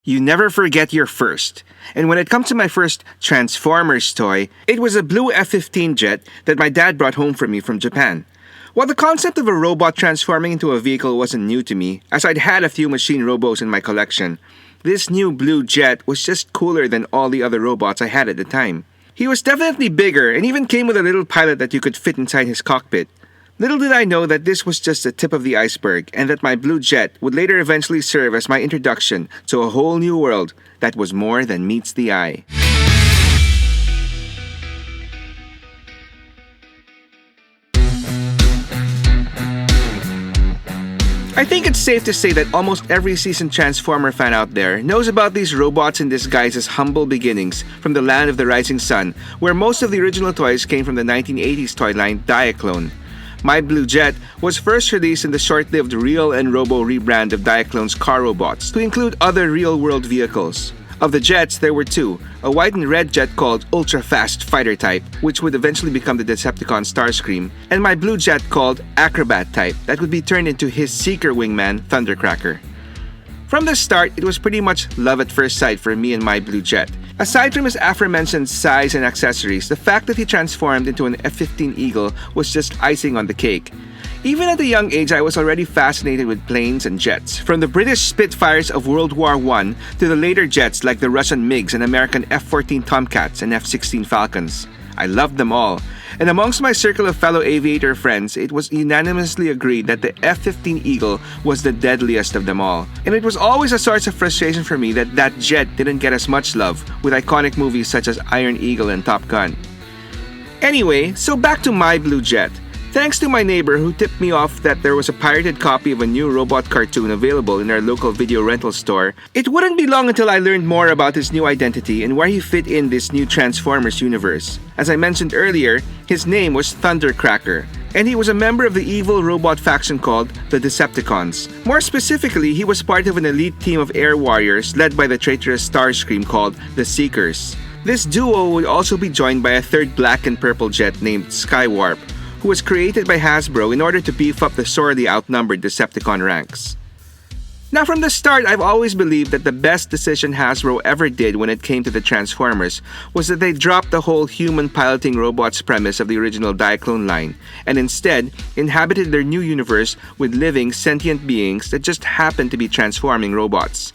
You never forget your first. And when it comes to my first Transformers toy, it was a blue F-15 jet that my dad brought home for me from Japan. While the concept of a robot transforming into a vehicle wasn't new to me, as I'd had a few machine robos in my collection, this new blue jet was just cooler than all the other robots I had at the time. He was definitely bigger and even came with a little pilot that you could fit inside his cockpit. Little did I know that this was just the tip of the iceberg and that my blue jet would later eventually serve as my introduction to a whole new world that was more than meets the eye. I think it's safe to say that almost every seasoned Transformer fan out there knows about these robots in disguise as humble beginnings from the land of the rising sun, where most of the original toys came from the 1980s toy line Diaclone. My Blue Jet was first released in the short-lived Real and Robo rebrand of Diaclone's car robots to include other real-world vehicles. Of the jets, there were two, a white and red jet called Ultra Fast Fighter Type, which would eventually become the Decepticon Starscream, and my blue jet called Acrobat Type that would be turned into his Seeker wingman, Thundercracker. From the start, it was pretty much love at first sight for me and my Blue Jet. Aside from his aforementioned size and accessories, the fact that he transformed into an F-15 Eagle was just icing on the cake. Even at a young age, I was already fascinated with planes and jets, from the British Spitfires of World War I to the later jets like the Russian MiGs and American F-14 Tomcats and F-16 Falcons. I loved them all, and amongst my circle of fellow aviator friends, it was unanimously agreed that the F-15 Eagle was the deadliest of them all. And it was always a source of frustration for me that that jet didn't get as much love with iconic movies such as Iron Eagle and Top Gun. Anyway, so back to my Blue Jet. Thanks to my neighbor who tipped me off that there was a pirated copy of a new robot cartoon available in our local video rental store, it wouldn't be long until I learned more about his new identity and where he fit in this new Transformers universe. As I mentioned earlier, his name was Thundercracker, and he was a member of the evil robot faction called the Decepticons. More specifically, he was part of an elite team of air warriors led by the traitorous Starscream called the Seekers. This duo would also be joined by a third black and purple jet named Skywarp, who was created by Hasbro in order to beef up the sorely outnumbered Decepticon ranks. Now from the start, I've always believed that the best decision Hasbro ever did when it came to the Transformers was that they dropped the whole human piloting robots premise of the original Diaclone line, and instead inhabited their new universe with living, sentient beings that just happened to be transforming robots.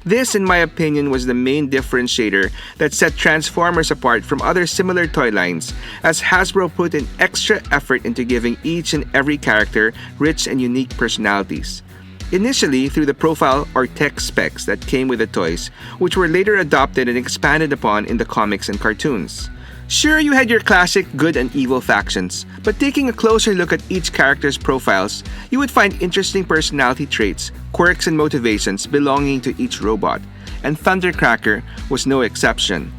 This, in my opinion, was the main differentiator that set Transformers apart from other similar toy lines, as Hasbro put in extra effort into giving each and every character rich and unique personalities. Initially through the profile or tech specs that came with the toys, which were later adopted and expanded upon in the comics and cartoons. Sure, you had your classic good and evil factions, but taking a closer look at each character's profiles, you would find interesting personality traits, quirks, and motivations belonging to each robot, and Thundercracker was no exception.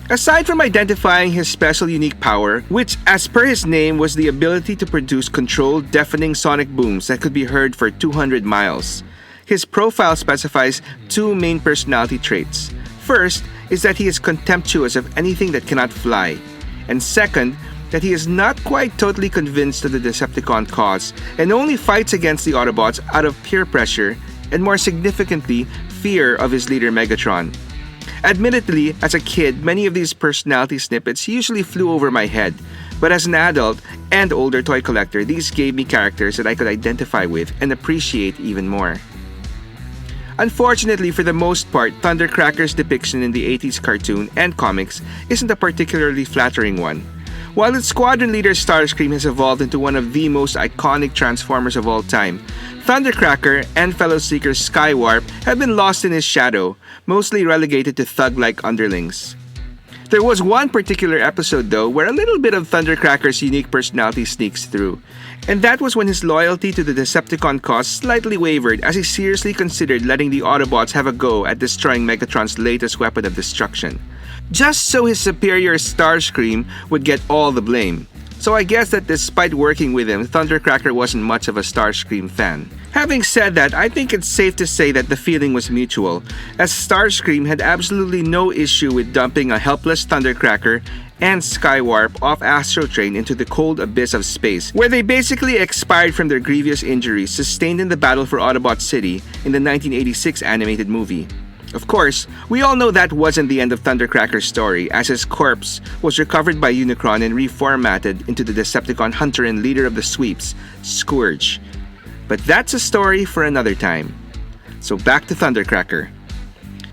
Aside from identifying his special unique power, which as per his name was the ability to produce controlled, deafening sonic booms that could be heard for 200 miles, his profile specifies two main personality traits. First is that he is contemptuous of anything that cannot fly, and second, that he is not quite totally convinced of the Decepticon cause and only fights against the Autobots out of peer pressure and, more significantly, fear of his leader Megatron. Admittedly, as a kid, many of these personality snippets usually flew over my head, but as an adult and older toy collector, these gave me characters that I could identify with and appreciate even more. Unfortunately, for the most part, Thundercracker's depiction in the 80s cartoon and comics isn't a particularly flattering one. While its squadron leader Starscream has evolved into one of the most iconic Transformers of all time, Thundercracker and fellow Seekers Skywarp have been lost in his shadow, mostly relegated to thug-like underlings. There was one particular episode though where a little bit of Thundercracker's unique personality sneaks through, and that was when his loyalty to the Decepticon cause slightly wavered as he seriously considered letting the Autobots have a go at destroying Megatron's latest weapon of destruction, just so his superior Starscream would get all the blame. So I guess that despite working with him, Thundercracker wasn't much of a Starscream fan. Having said that, I think it's safe to say that the feeling was mutual, as Starscream had absolutely no issue with dumping a helpless Thundercracker and Skywarp off Astro Train into the cold abyss of space, where they basically expired from their grievous injuries sustained in the battle for Autobot City in the 1986 animated movie. Of course, we all know that wasn't the end of Thundercracker's story, as his corpse was recovered by Unicron and reformatted into the Decepticon hunter and leader of the sweeps, Scourge. But that's a story for another time. So back to Thundercracker.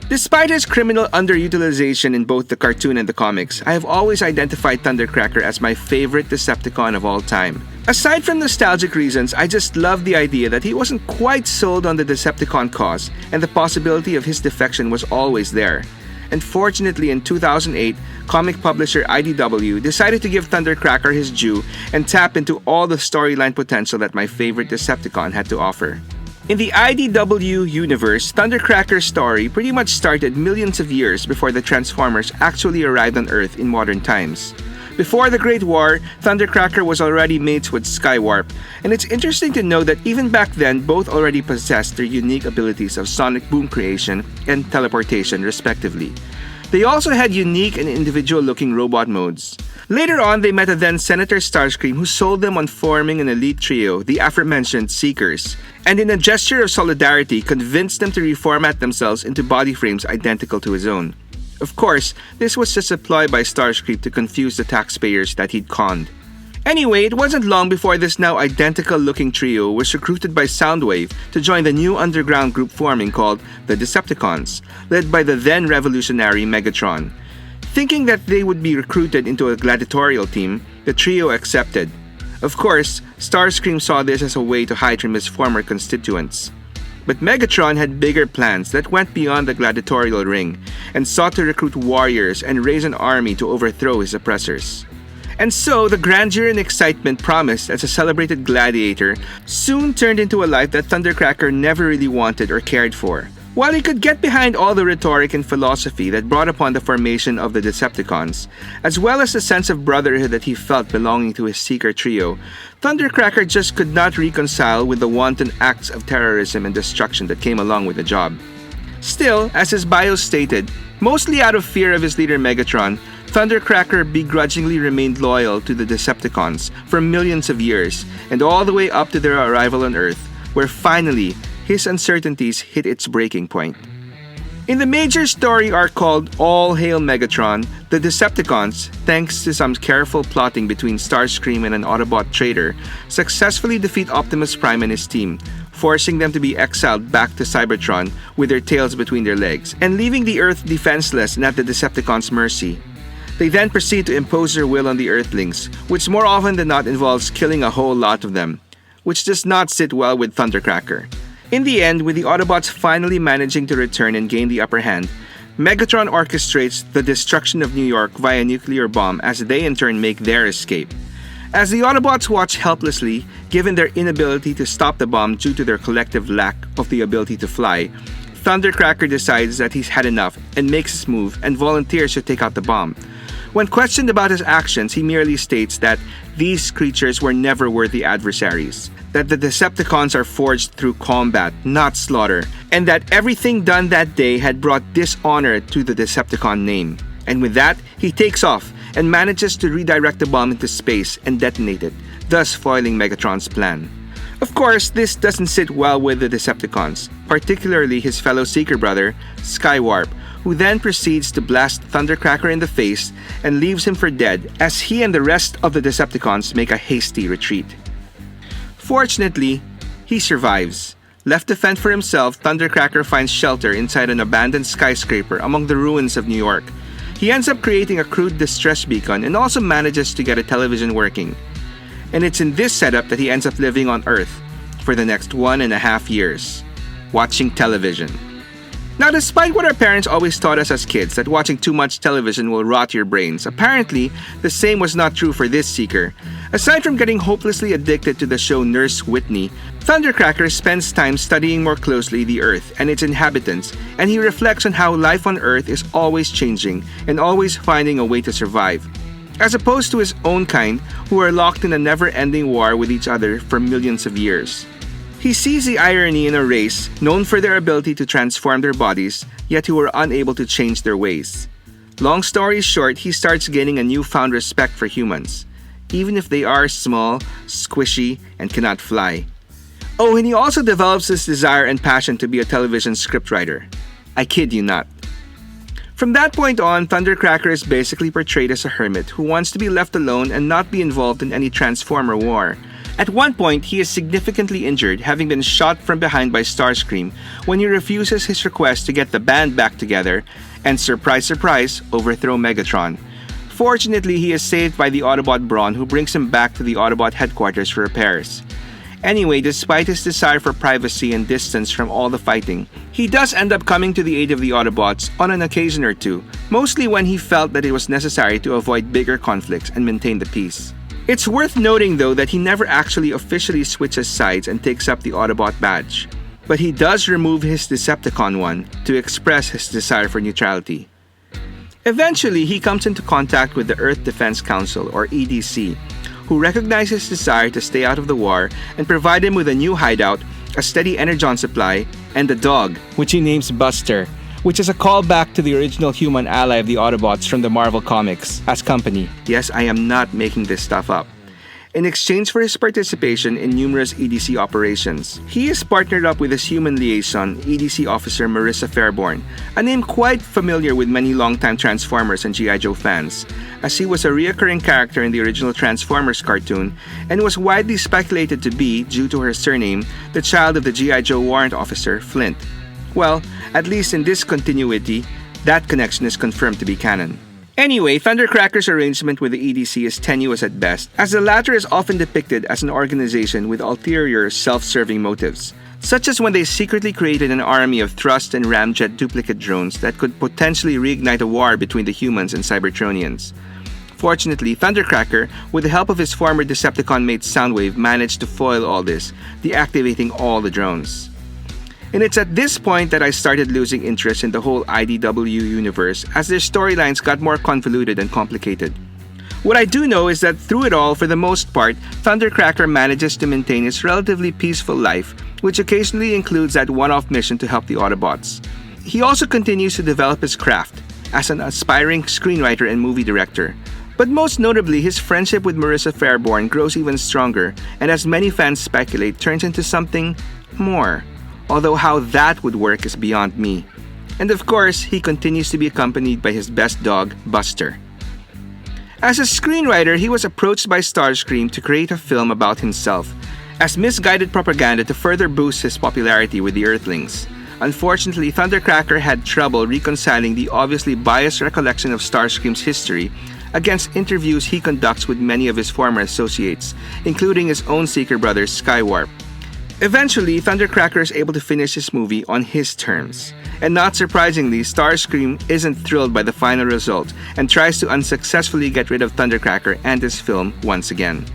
Despite his criminal underutilization in both the cartoon and the comics, I have always identified Thundercracker as my favorite Decepticon of all time. Aside from nostalgic reasons, I just love the idea that he wasn't quite sold on the Decepticon cause, and the possibility of his defection was always there. And fortunately, in 2008, comic publisher IDW decided to give Thundercracker his due and tap into all the storyline potential that my favorite Decepticon had to offer. In the IDW universe, Thundercracker's story pretty much started millions of years before the Transformers actually arrived on Earth in modern times. Before the Great War, Thundercracker was already mates with Skywarp, and it's interesting to know that even back then, both already possessed their unique abilities of sonic boom creation and teleportation, respectively. They also had unique and individual-looking robot modes. Later on, they met a then Senator Starscream who sold them on forming an elite trio, the aforementioned Seekers, and in a gesture of solidarity, convinced them to reformat themselves into body frames identical to his own. Of course, this was just a ploy by Starscream to confuse the taxpayers that he'd conned. Anyway, it wasn't long before this now identical-looking trio was recruited by Soundwave to join the new underground group forming called the Decepticons, led by the then revolutionary Megatron. Thinking that they would be recruited into a gladiatorial team, the trio accepted. Of course, Starscream saw this as a way to hide from his former constituents. But Megatron had bigger plans that went beyond the gladiatorial ring and sought to recruit warriors and raise an army to overthrow his oppressors. And so, the grandeur and excitement promised as a celebrated gladiator soon turned into a life that Thundercracker never really wanted or cared for. While he could get behind all the rhetoric and philosophy that brought upon the formation of the Decepticons, as well as the sense of brotherhood that he felt belonging to his Seeker trio, Thundercracker just could not reconcile with the wanton acts of terrorism and destruction that came along with the job. Still, as his bio stated, mostly out of fear of his leader Megatron, Thundercracker begrudgingly remained loyal to the Decepticons for millions of years, and all the way up to their arrival on Earth, where finally, his uncertainties hit its breaking point. In the major story arc called All Hail Megatron, the Decepticons, thanks to some careful plotting between Starscream and an Autobot traitor, successfully defeat Optimus Prime and his team, forcing them to be exiled back to Cybertron with their tails between their legs, and leaving the Earth defenseless and at the Decepticons' mercy. They then proceed to impose their will on the Earthlings, which more often than not involves killing a whole lot of them, which does not sit well with Thundercracker. In the end, with the Autobots finally managing to return and gain the upper hand, Megatron orchestrates the destruction of New York via nuclear bomb as they in turn make their escape. As the Autobots watch helplessly, given their inability to stop the bomb due to their collective lack of the ability to fly, Thundercracker decides that he's had enough and makes his move and volunteers to take out the bomb. When questioned about his actions, he merely states that these creatures were never worthy adversaries, that the Decepticons are forged through combat, not slaughter, and that everything done that day had brought dishonor to the Decepticon name. And with that, he takes off and manages to redirect the bomb into space and detonate it, thus foiling Megatron's plan. Of course, this doesn't sit well with the Decepticons, particularly his fellow Seeker brother, Skywarp, who then proceeds to blast Thundercracker in the face and leaves him for dead as he and the rest of the Decepticons make a hasty retreat. Fortunately, he survives. Left to fend for himself, Thundercracker finds shelter inside an abandoned skyscraper among the ruins of New York. He ends up creating a crude distress beacon and also manages to get a television working. And it's in this setup that he ends up living on Earth for the next 1.5 years, watching television. Now, despite what our parents always taught us as kids that watching too much television will rot your brains, apparently, the same was not true for this Seeker. Aside from getting hopelessly addicted to the show Nurse Whitney, Thundercracker spends time studying more closely the Earth and its inhabitants, and he reflects on how life on Earth is always changing and always finding a way to survive, as opposed to his own kind who are locked in a never-ending war with each other for millions of years. He sees the irony in a race known for their ability to transform their bodies, yet who are unable to change their ways. Long story short, he starts gaining a newfound respect for humans, even if they are small, squishy, and cannot fly. Oh, and he also develops his desire and passion to be a television scriptwriter. I kid you not. From that point on, Thundercracker is basically portrayed as a hermit who wants to be left alone and not be involved in any Transformer war. At one point, he is significantly injured, having been shot from behind by Starscream when he refuses his request to get the band back together and, surprise surprise, overthrow Megatron. Fortunately, he is saved by the Autobot Brawn, who brings him back to the Autobot headquarters for repairs. Anyway, despite his desire for privacy and distance from all the fighting, he does end up coming to the aid of the Autobots on an occasion or two, mostly when he felt that it was necessary to avoid bigger conflicts and maintain the peace. It's worth noting though that he never actually officially switches sides and takes up the Autobot badge, but he does remove his Decepticon one to express his desire for neutrality. Eventually, he comes into contact with the Earth Defense Council, or EDC, who recognize his desire to stay out of the war and provide him with a new hideout, a steady energon supply, and a dog, which he names Buster, which is a callback to the original human ally of the Autobots from the Marvel Comics, as company. Yes, I am not making this stuff up. In exchange for his participation in numerous EDC operations, he is partnered up with his human liaison, EDC officer Marissa Fairborn, a name quite familiar with many longtime Transformers and G.I. Joe fans, as he was a reoccurring character in the original Transformers cartoon and was widely speculated to be, due to her surname, the child of the G.I. Joe warrant officer, Flint. Well, at least in this continuity, that connection is confirmed to be canon. Anyway, Thundercracker's arrangement with the EDC is tenuous at best, as the latter is often depicted as an organization with ulterior, self-serving motives, such as when they secretly created an army of thrust and ramjet duplicate drones that could potentially reignite a war between the humans and Cybertronians. Fortunately, Thundercracker, with the help of his former Decepticon mate Soundwave, managed to foil all this, deactivating all the drones. And it's at this point that I started losing interest in the whole IDW universe, as their storylines got more convoluted and complicated. What I do know is that through it all, for the most part, Thundercracker manages to maintain his relatively peaceful life, which occasionally includes that one-off mission to help the Autobots. He also continues to develop his craft as an aspiring screenwriter and movie director. But most notably, his friendship with Marissa Fairborn grows even stronger, and as many fans speculate, turns into something more. Although how that would work is beyond me. And of course, he continues to be accompanied by his best dog, Buster. As a screenwriter, he was approached by Starscream to create a film about himself, as misguided propaganda to further boost his popularity with the Earthlings. Unfortunately, Thundercracker had trouble reconciling the obviously biased recollection of Starscream's history against interviews he conducts with many of his former associates, including his own Seeker brother, Skywarp. Eventually, Thundercracker is able to finish his movie on his terms. And not surprisingly, Starscream isn't thrilled by the final result and tries to unsuccessfully get rid of Thundercracker and his film once again.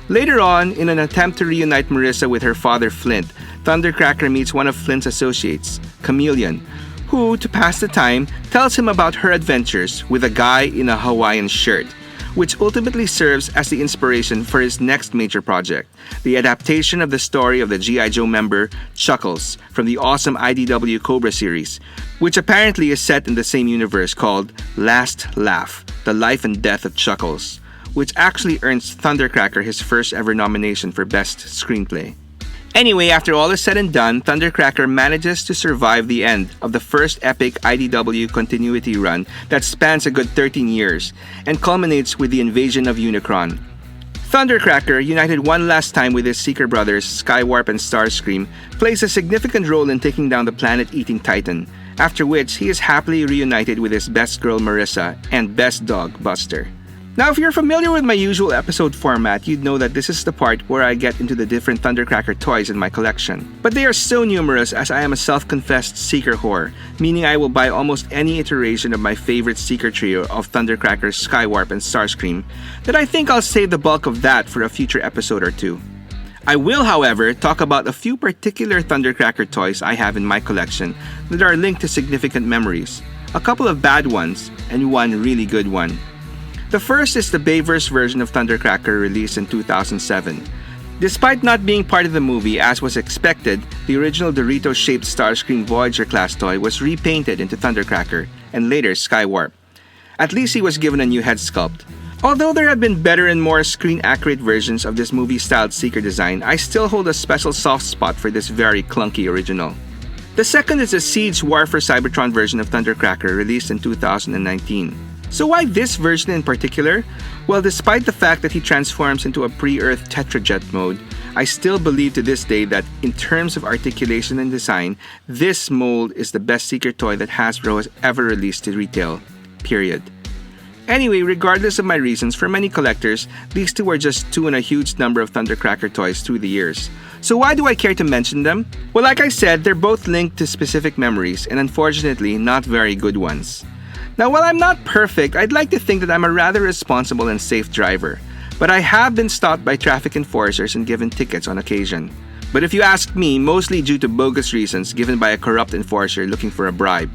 Later on, in an attempt to reunite Marissa with her father Flint, Thundercracker meets one of Flint's associates, Chameleon, who, to pass the time, tells him about her adventures with a guy in a Hawaiian shirt, which ultimately serves as the inspiration for his next major project, the adaptation of the story of the G.I. Joe member Chuckles from the awesome IDW Cobra series, which apparently is set in the same universe called Last Laugh, The Life and Death of Chuckles, which actually earns Thundercracker his first ever nomination for Best Screenplay. Anyway, after all is said and done, Thundercracker manages to survive the end of the first epic IDW continuity run that spans a good 13 years and culminates with the invasion of Unicron. Thundercracker, united one last time with his Seeker brothers Skywarp and Starscream, plays a significant role in taking down the planet-eating Titan, after which he is happily reunited with his best girl Marissa and best dog Buster. Now, if you're familiar with my usual episode format, you'd know that this is the part where I get into the different Thundercracker toys in my collection. But they are so numerous as I am a self-confessed Seeker whore, meaning I will buy almost any iteration of my favorite Seeker trio of Thundercracker, Skywarp, and Starscream, that I think I'll save the bulk of that for a future episode or two. I will, however, talk about a few particular Thundercracker toys I have in my collection that are linked to significant memories, a couple of bad ones, and one really good one. The first is the Bayverse version of Thundercracker released in 2007. Despite not being part of the movie as was expected, the original Dorito-shaped Starscream Voyager class toy was repainted into Thundercracker and later Skywarp. At least he was given a new head sculpt. Although there have been better and more screen-accurate versions of this movie-styled Seeker design, I still hold a special soft spot for this very clunky original. The second is the Siege War for Cybertron version of Thundercracker released in 2019. So why this version in particular? Well, despite the fact that he transforms into a pre-Earth Tetrajet mode, I still believe to this day that in terms of articulation and design, this mold is the best secret toy that Hasbro has ever released to retail. Period. Anyway, regardless of my reasons, for many collectors, these two are just two in a huge number of Thundercracker toys through the years. So why do I care to mention them? Well, like I said, they're both linked to specific memories, and unfortunately, not very good ones. Now, while I'm not perfect, I'd like to think that I'm a rather responsible and safe driver. But I have been stopped by traffic enforcers and given tickets on occasion. But if you ask me, mostly due to bogus reasons given by a corrupt enforcer looking for a bribe.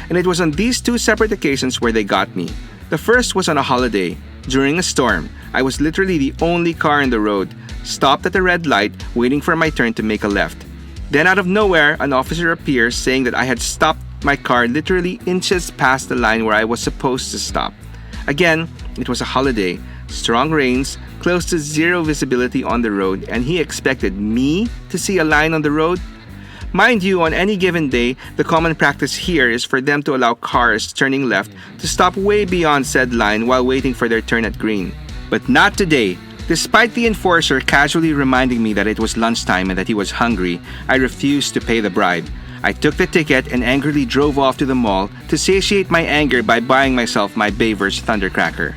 And it was on these two separate occasions where they got me. The first was on a holiday. During a storm, I was literally the only car in the road, stopped at a red light, waiting for my turn to make a left. Then out of nowhere, an officer appears saying that I had stopped my car literally inches past the line where I was supposed to stop. Again, it was a holiday, strong rains, close to zero visibility on the road, and he expected me to see a line on the road? Mind you, on any given day, the common practice here is for them to allow cars turning left to stop way beyond said line while waiting for their turn at green. But not today. Despite the enforcer casually reminding me that it was lunchtime and that he was hungry, I refused to pay the bribe. I took the ticket and angrily drove off to the mall to satiate my anger by buying myself my Bayverse Thundercracker.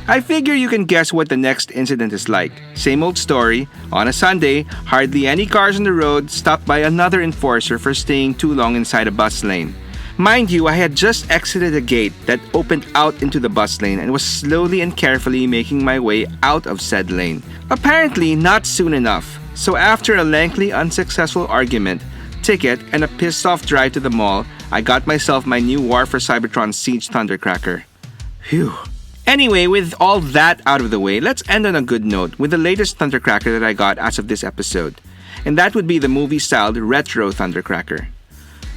I figure you can guess what the next incident is like. Same old story. On a Sunday, hardly any cars on the road, stopped by another enforcer for staying too long inside a bus lane. Mind you, I had just exited a gate that opened out into the bus lane and was slowly and carefully making my way out of said lane. Apparently not soon enough. So after a lengthy unsuccessful argument, ticket, and a pissed off drive to the mall, I got myself my new War for Cybertron Siege Thundercracker. Phew. Anyway, with all that out of the way, let's end on a good note with the latest Thundercracker that I got as of this episode. And that would be the movie-styled Retro Thundercracker.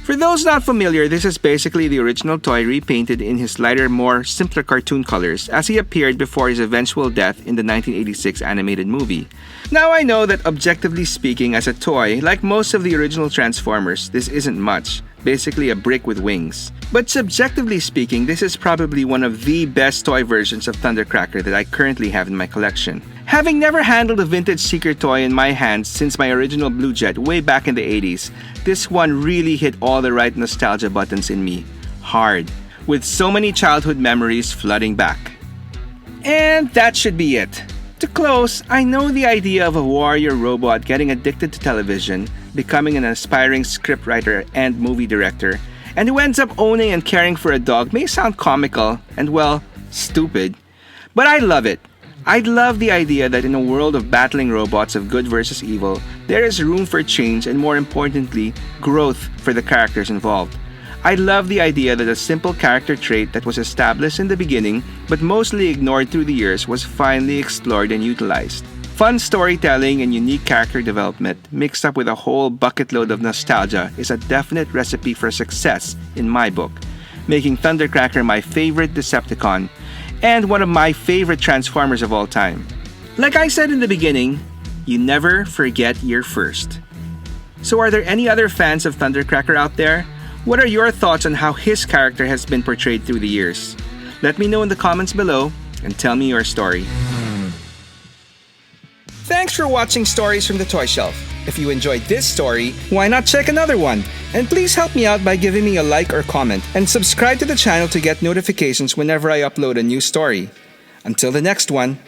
For those not familiar, this is basically the original toy repainted in his lighter, more simpler cartoon colors as he appeared before his eventual death in the 1986 animated movie. Now I know that objectively speaking as a toy, like most of the original Transformers, this isn't much. Basically a brick with wings. But subjectively speaking, this is probably one of the best toy versions of Thundercracker that I currently have in my collection. Having never handled a vintage secret toy in my hands since my original Blue Jet way back in the 80s, this one really hit all the right nostalgia buttons in me. Hard. With so many childhood memories flooding back. And that should be it. To close, I know the idea of a warrior robot getting addicted to television, becoming an aspiring scriptwriter and movie director, and who ends up owning and caring for a dog may sound comical and, well, stupid. But I love it. I love the idea that in a world of battling robots of good versus evil, there is room for change and, more importantly, growth for the characters involved. I love the idea that a simple character trait that was established in the beginning but mostly ignored through the years was finally explored and utilized. Fun storytelling and unique character development mixed up with a whole bucket load of nostalgia is a definite recipe for success in my book, making Thundercracker my favorite Decepticon and one of my favorite Transformers of all time. Like I said in the beginning, you never forget your first. So are there any other fans of Thundercracker out there? What are your thoughts on how his character has been portrayed through the years? Let me know in the comments below and tell me your story. Thanks for watching Stories from the Toy Shelf. If you enjoyed this story, why not check another one? And please help me out by giving me a like or comment and subscribe to the channel to get notifications whenever I upload a new story. Until the next one.